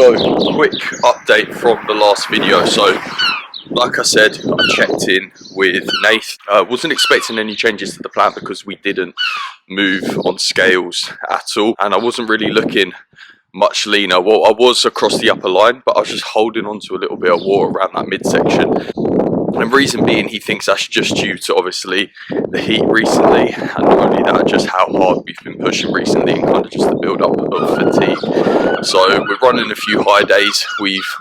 So, quick update from the last video. So, like I said, I checked in with Nath. Wasn't expecting any changes to the plan because we didn't move on scales at all, and I wasn't really looking much leaner. Well, I was across the upper line, but I was just holding on to a little bit of water around that midsection. And reason being, he thinks that's just due to obviously the heat recently, and not only that, just how hard we've been pushing recently and kind of just the build up of fatigue. So we're running a few high days. We've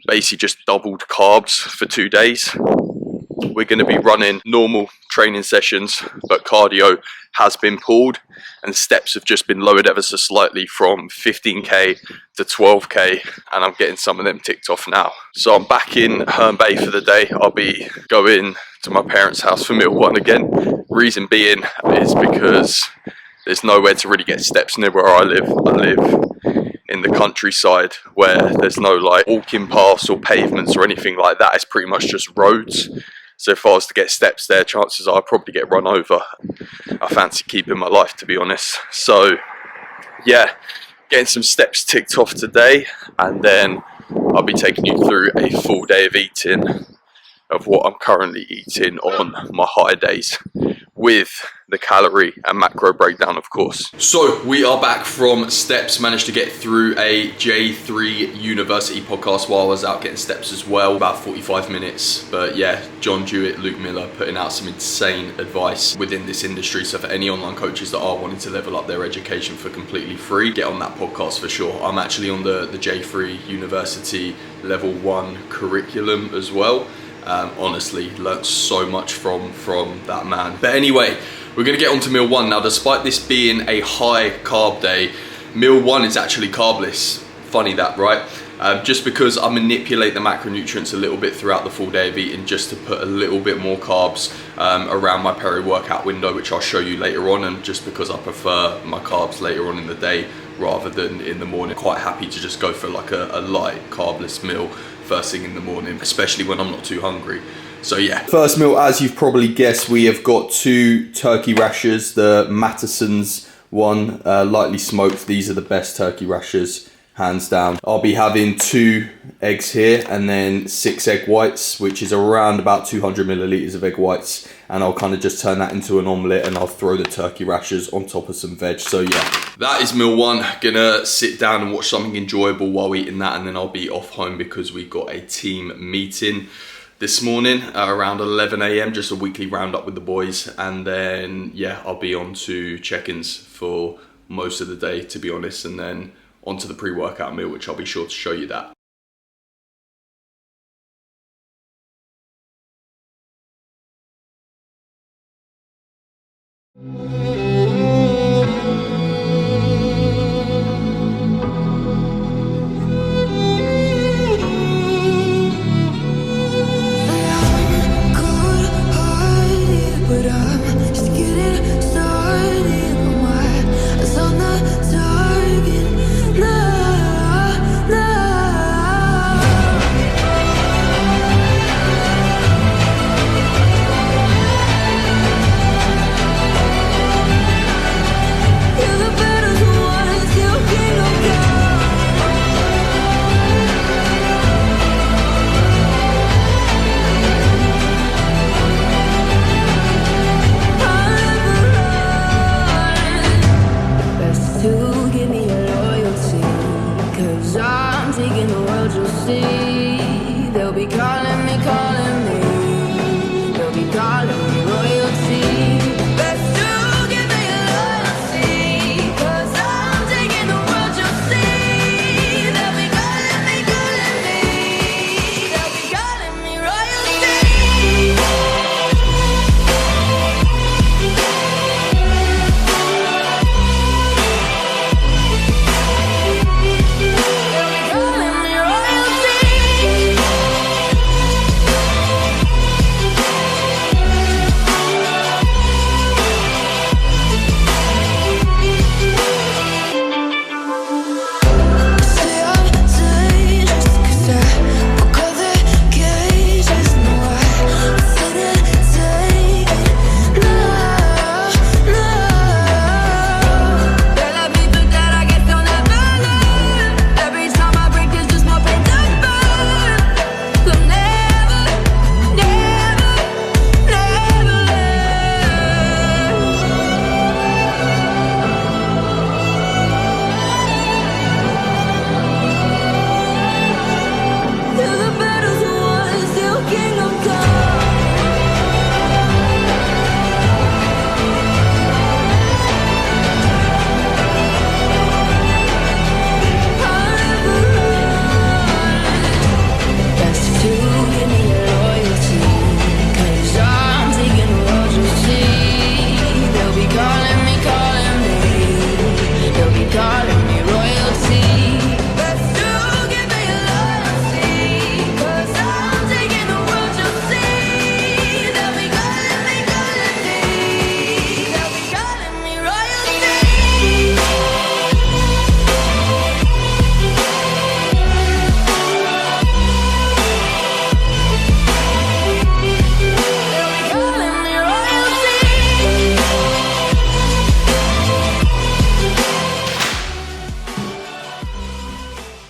basically just doubled carbs for 2 days. We're going to be running normal training sessions, but cardio has been pulled and steps have just been lowered ever so slightly from 15k to 12k, and I'm getting some of them ticked off now. So I'm back in Herne Bay for the day. I'll be going to my parents' house for meal one again. Reason being is because there's nowhere to really get steps near where I live. I live in the countryside where there's no like walking paths or pavements or anything like that. It's pretty much just roads. So if I was to get steps there, chances are I'd probably get run over. I fancy keeping my life, to be honest. So yeah, getting some steps ticked off today, and then I'll be taking you through a full day of eating of what I'm currently eating on my high days, with the calorie and macro breakdown, of course. So we are back from steps. Managed to get through a J3 University podcast while I was out getting steps as well, about 45 minutes. But yeah, John Jewett, Luke Miller putting out some insane advice within this industry. So for any online coaches that are wanting to level up their education for completely free, get on that podcast for sure. I'm actually on the J3 University level 1 curriculum as well. Honestly, learnt so much from that man. But anyway, we're gonna get on to meal one now. Despite this being a high carb day, meal one is actually carbless. Funny that, right? Just because I manipulate the macronutrients a little bit throughout the full day of eating, just to put a little bit more carbs around my peri-workout window, which I'll show you later on, and just because I prefer my carbs later on in the day rather than in the morning. Quite happy to just go for like a light carbless meal first thing in the morning, especially when I'm not too hungry. So yeah. First meal, as you've probably guessed, we have got 2 turkey rashers, the Mattison's one, lightly smoked. These are the best turkey rashers, hands down. I'll be having 2 eggs here and then 6 egg whites, which is around about 200 milliliters of egg whites. And I'll kind of just turn that into an omelette, and I'll throw the turkey rashers on top of some veg. So yeah, that is meal one. Gonna sit down and watch something enjoyable while eating that, and then I'll be off home because we've got a team meeting this morning around 11 a.m, just a weekly roundup with the boys. And then yeah, I'll be on to check-ins for most of the day, to be honest, and then onto the pre-workout meal, which I'll be sure to show you that.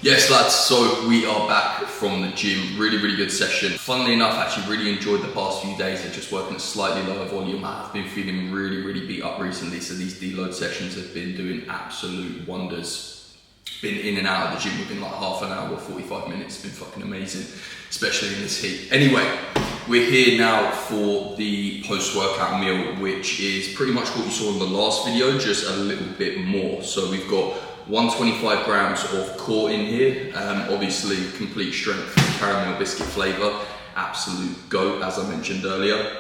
Yes lads, so we are back from the gym. Really good session. Funnily enough, actually really enjoyed the past few days of just working at slightly lower volume. I've been feeling really beat up recently, so these deload sessions have been doing absolute wonders. Been in and out of the gym within like half an hour, 45 minutes. It's been fucking amazing, especially in this heat. Anyway, we're here now for the post-workout meal, which is pretty much what you saw in the last video, just a little bit more. So we've got 125 grams of core in here, obviously complete strength caramel biscuit flavour, absolute goat as I mentioned earlier,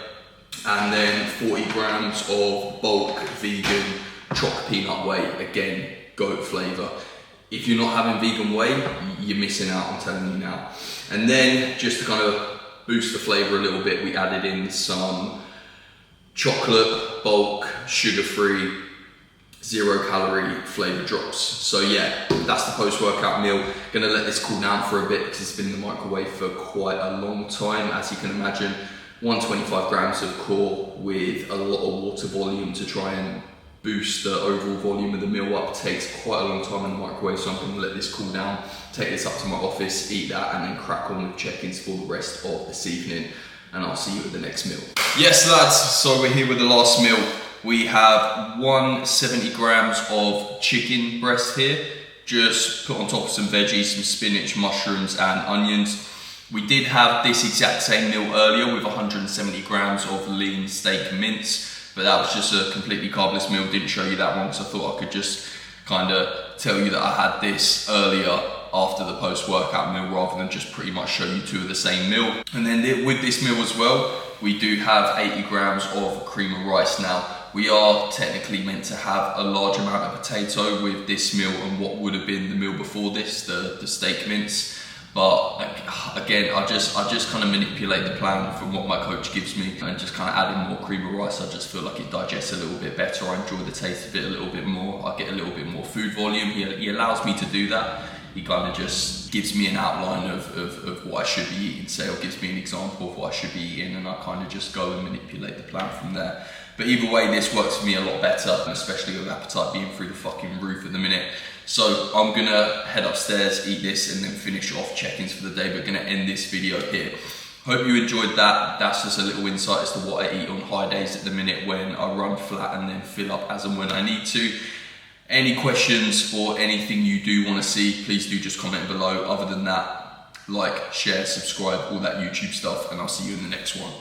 and then 40 grams of bulk vegan choc peanut whey, again goat flavour. If you're not having vegan whey, you're missing out, I'm telling you now. And then just to kind of boost the flavour a little bit, we added in some chocolate, bulk, sugar-free, 0 calorie flavour drops. So yeah, that's the post-workout meal. Gonna let this cool down for a bit because it's been in the microwave for quite a long time. As you can imagine, 125 grams of core with a lot of water volume to try and boost the overall volume of the meal up takes quite a long time in the microwave, so I'm gonna let this cool down, take this up to my office, eat that, and then crack on with check-ins for the rest of this evening, and I'll see you at the next meal. Yes lads, so we're here with the last meal. We have 170 grams of chicken breast here, just put on top of some veggies, some spinach, mushrooms and onions. We did have this exact same meal earlier with 170 grams of lean steak mince, but that was just a completely carbless meal. Didn't show you that one because I thought I could just kind of tell you that I had this earlier after the post-workout meal rather than just pretty much show you two of the same meal. And then with this meal as well, we do have 80 grams of cream of rice. Now, we are technically meant to have a large amount of potato with this meal and what would have been the meal before this, the steak mince. But again, I just kind of manipulate the plan from what my coach gives me and just kind of adding more cream of rice. I just feel like it digests a little bit better. I enjoy the taste of it a little bit more. I get a little bit more food volume. He allows me to do that. He kind of just gives me an outline of what I should be eating, say, or gives me an example of what I should be eating, and I kind of just go and manipulate the plan from there. But either way, this works for me a lot better, especially with appetite being through the fucking roof at the minute. So I'm gonna head upstairs, eat this, and then finish off check-ins for the day. We're gonna end this video here. Hope you enjoyed that. That's just a little insight as to what I eat on high days at the minute when I run flat and then fill up as and when I need to. Any questions or anything you do want to see, please do just comment below. Other than that, like, share, subscribe, all that YouTube stuff, and I'll see you in the next one.